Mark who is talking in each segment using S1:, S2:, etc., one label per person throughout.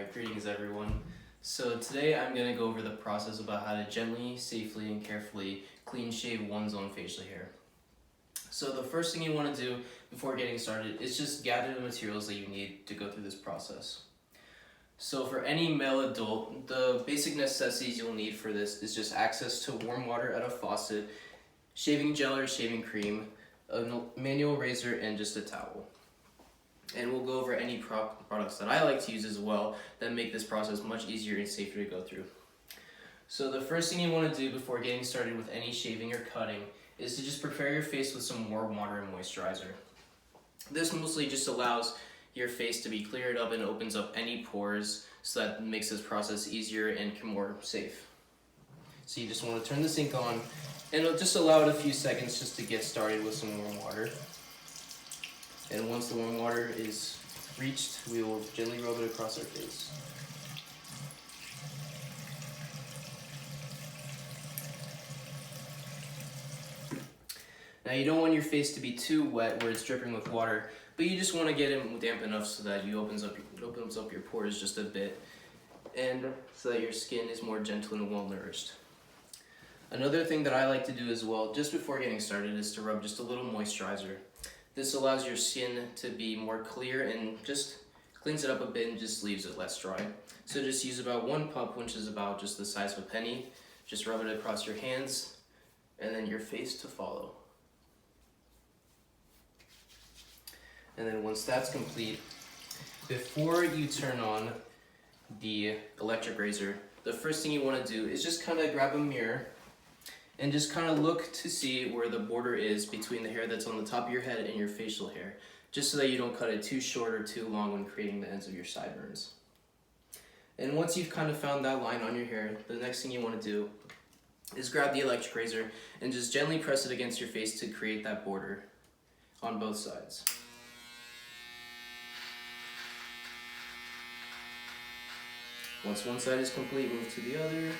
S1: Alright, greetings everyone. So today I'm going to go over the process about how to gently, safely, and carefully clean shave one's own facial hair. So the first thing you want to do before getting started is just gather the materials that you need to go through this process. So for any male adult, the basic necessities you'll need for this is just access to warm water at a faucet, shaving gel or shaving cream, a manual razor, and just a towel. And we'll go over any products that I like to use as well that make this process much easier and safer to go through. So the first thing you want to do before getting started with any shaving or cutting is to just prepare your face with some warm water and moisturizer. This mostly just allows your face to be cleared up and opens up any pores, so that makes this process easier and more safe. So you just want to turn the sink on, and it'll just allow it a few seconds just to get started with some warm water. And once the warm water is reached, we will gently rub it across our face. Now you don't want your face to be too wet where it's dripping with water, but you just want to get it damp enough so that it opens up your pores just a bit, and so that your skin is more gentle and well nourished. Another thing that I like to do as well, just before getting started, is to rub just a little moisturizer. This allows your skin to be more clear and just cleans it up a bit and just leaves it less dry. So just use about one pump, which is about just the size of a penny. Just rub it across your hands and then your face to follow. And then once that's complete, before you turn on the electric razor, the first thing you want to do is just kind of grab a mirror and just kind of look to see where the border is between the hair that's on the top of your head and your facial hair, just so that you don't cut it too short or too long when creating the ends of your sideburns. And once you've kind of found that line on your hair, the next thing you want to do is grab the electric razor and just gently press it against your face to create that border on both sides. Once one side is complete, move to the other.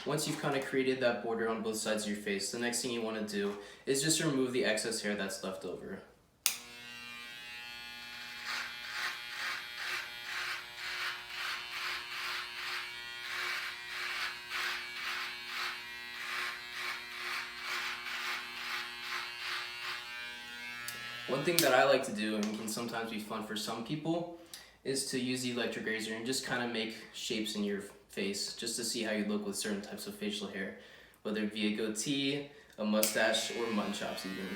S1: Once you've kind of created that border on both sides of your face, the next thing you want to do is just remove the excess hair that's left over. One thing that I like to do, and can sometimes be fun for some people, is to use the electric razor and just kind of make shapes in your face just to see how you look with certain types of facial hair, whether it be a goatee, a mustache, or mutton chops even.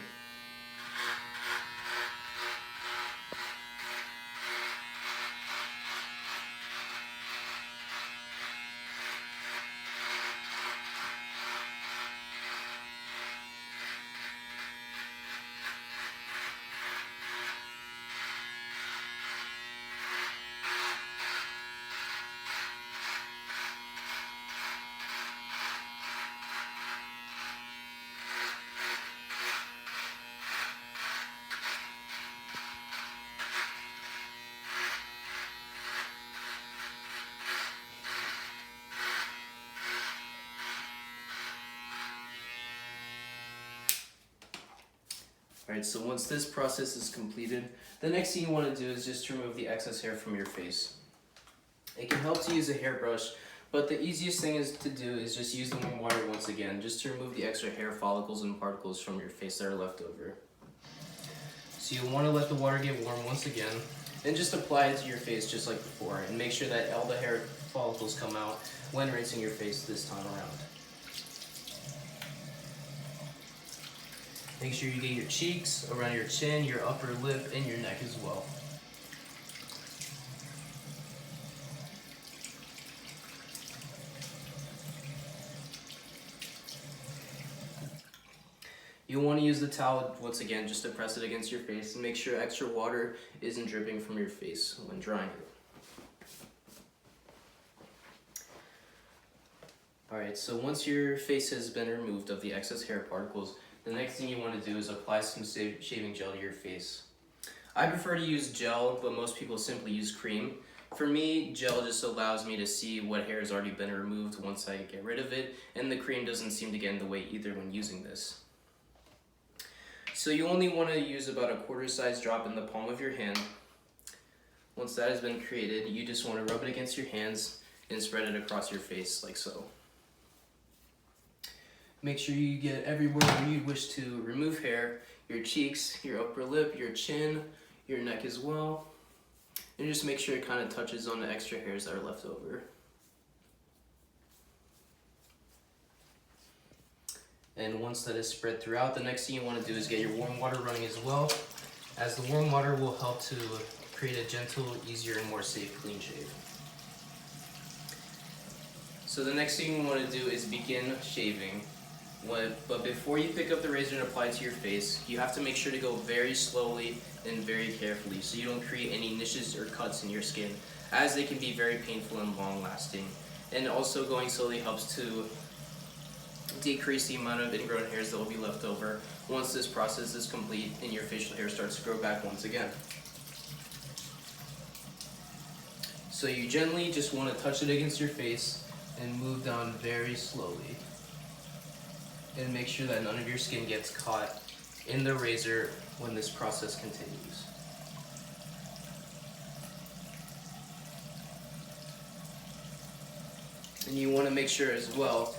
S1: Alright, so once this process is completed, the next thing you want to do is just remove the excess hair from your face. It can help to use a hairbrush, but the easiest thing to do is just use the warm water once again, just to remove the extra hair follicles and particles from your face that are left over. So you'll want to let the water get warm once again, and just apply it to your face just like before, and make sure that all the hair follicles come out when rinsing your face this time around. Make sure you get your cheeks, around your chin, your upper lip, and your neck as well. You'll want to use the towel once again just to press it against your face and make sure extra water isn't dripping from your face when drying it. Alright, so once your face has been removed of the excess hair particles, the next thing you want to do is apply some shaving gel to your face. I prefer to use gel, but most people simply use cream. For me, gel just allows me to see what hair has already been removed once I get rid of it, and the cream doesn't seem to get in the way either when using this. So you only want to use about a quarter size drop in the palm of your hand. Once that has been created, you just want to rub it against your hands and spread it across your face like so. Make sure you get everywhere where you wish to remove hair, your cheeks, your upper lip, your chin, your neck as well. And just make sure it kind of touches on the extra hairs that are left over. And once that is spread throughout, the next thing you want to do is get your warm water running as well, as the warm water will help to create a gentle, easier, and more safe clean shave. So the next thing you want to do is begin shaving. But before you pick up the razor and apply it to your face, you have to make sure to go very slowly and very carefully so you don't create any niches or cuts in your skin, as they can be very painful and long lasting. And also going slowly helps to decrease the amount of ingrown hairs that will be left over once this process is complete and your facial hair starts to grow back once again. So you gently just want to touch it against your face and move down very slowly. And make sure that none of your skin gets caught in the razor when this process continues. And you want to make sure as well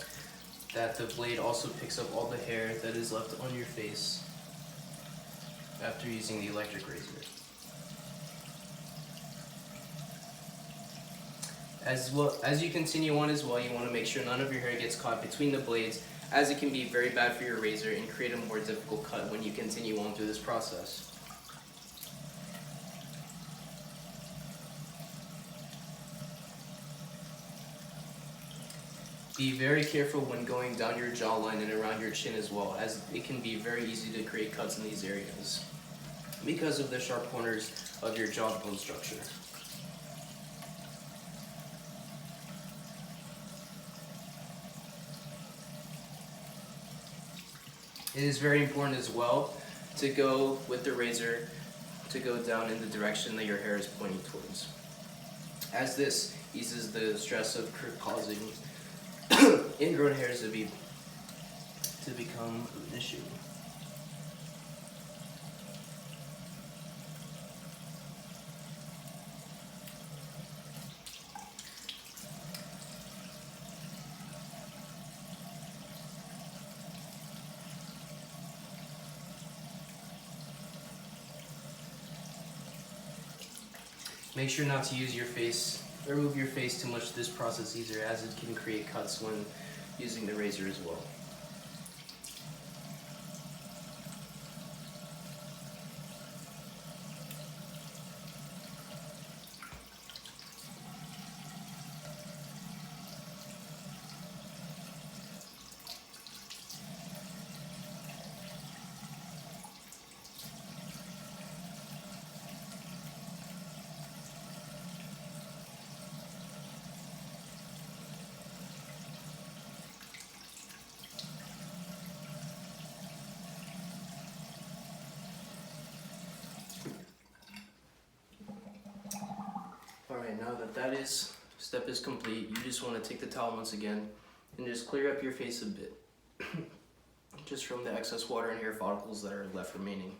S1: that the blade also picks up all the hair that is left on your face after using the electric razor. As you continue on as well, you want to make sure none of your hair gets caught between the blades, as it can be very bad for your razor and create a more difficult cut when you continue on through this process. Be very careful when going down your jawline and around your chin as well, as it can be very easy to create cuts in these areas because of the sharp corners of your jawbone structure. It is very important as well to go with the razor to go down in the direction that your hair is pointing towards, as this eases the stress of causing ingrown hairs to become an issue. Make sure not to use your face or move your face too much this process either, as it can create cuts when using the razor as well. Alright, now that step is complete, you just want to take the towel once again and just clear up your face a bit, just from the excess water and hair follicles that are left remaining.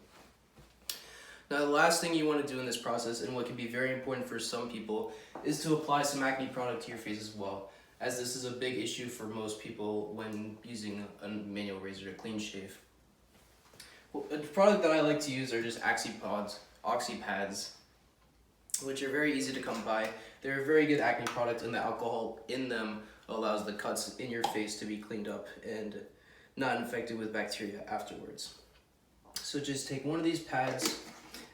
S1: Now the last thing you want to do in this process, and what can be very important for some people, is to apply some acne product to your face as well, as this is a big issue for most people when using a manual razor to clean shave. Well, a product that I like to use are just oxy pads, which are very easy to come by. They're a very good acne product, and the alcohol in them allows the cuts in your face to be cleaned up and not infected with bacteria afterwards. So just take one of these pads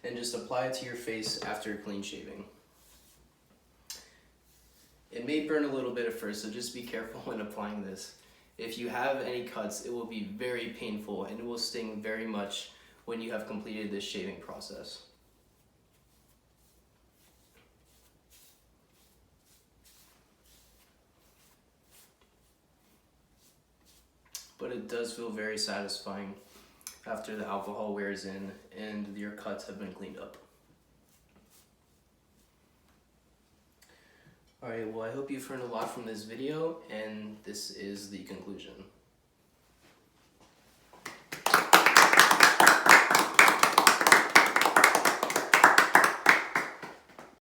S1: and just apply it to your face after clean shaving. It may burn a little bit at first, so just be careful when applying this. If you have any cuts, it will be very painful and it will sting very much when you have completed this shaving process. But it does feel very satisfying after the alcohol wears in and your cuts have been cleaned up. Alright, well I hope you've learned a lot from this video, and this is the conclusion.